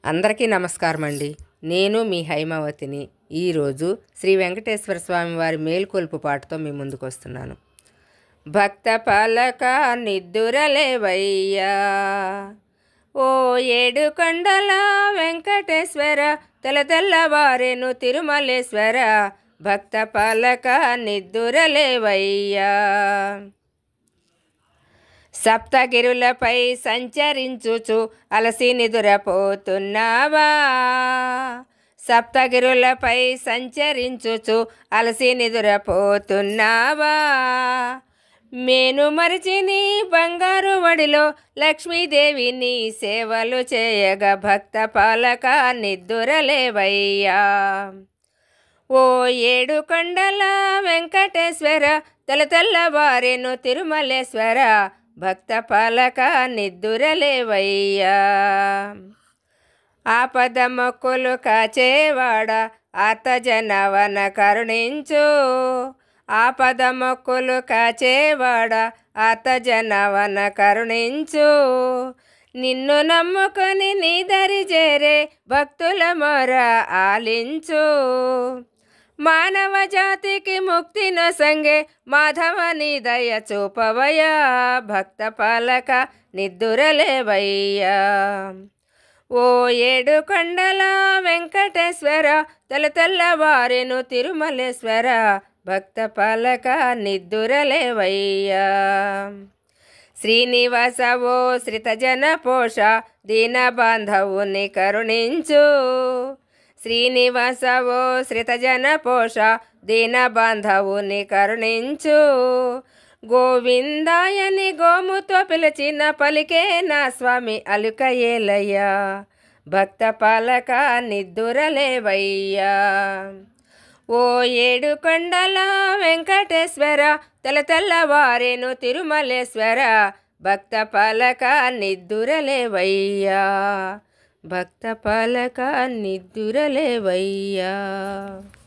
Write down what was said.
అందరికీ నమస్కారం అండి. నేను మీ హైమావతిని. ఈరోజు శ్రీ వెంకటేశ్వర స్వామి వారి మేల్కొల్పు పాటతో మీ ముందుకు వస్తున్నాను. భక్త పాలక నిద్దురలేవయ్యా, ఓ ఏడు కొండల వెంకటేశ్వర, తెల్లవారెను తిరుమలేశ్వర. భక్త పాలక నిద్దురలేవయ్యా, సప్తగిరులపై సంచరించుచు అలసి నిదురపోతున్నావా? సప్తగిరులపై సంచరించుచు అలసి నిదురపోతున్నావా? మేను మరిచి నీ బంగారు వడిలో లక్ష్మీదేవిని సేవలు చేయగా భక్త పాలక నిద్దురలేవయ్యా, ఓ ఏడు కొండల వెంకటేశ్వర, తెల్లవారెను తిరుమలేశ్వర. భక్త పాలక నిద్దురలేవయ్యా, ఆపద మొక్కులు కాచేవాడ ఆర్తజనవన కరుణించు. ఆపద మొక్కులు కాచేవాడ ఆర్తజనవన కరుణించు. నిన్ను నమ్ముకొని నీ దరి చేరే భక్తుల మొర ఆలించు. మానవ జాతికి ముక్తి నొసంగే మాధవని దయ చూపవయ్యా, భక్త పాలక నిద్దురలేవయ్యా, ఓ ఏడు కొండల వెంకటేశ్వర, తెల్లవారెను తిరుమలేశ్వర. భక్త పాలక నిద్దురలేవయ్యా, శ్రీనివాస ఓ శ్రితజన పోష, దీన బాంధవుని కరుణించు. శ్రీనివాస ఓ శ్రితజన పోష, దీన బాంధవుని కరుణించు. గోవిందాయని గోముతో పిలిచిన పలికే నా స్వామి అలుక ఏలయ్యా, భక్త పాలక నిద్దురలేవయ్యా, ఓ ఏడు కొండల వెంకటేశ్వర, తెల్లవారెను తిరుమలేశ్వర. భక్త పాలక నిద్దురలేవయ్యా, భక్త పాలక నిద్దురలేవయ్యా.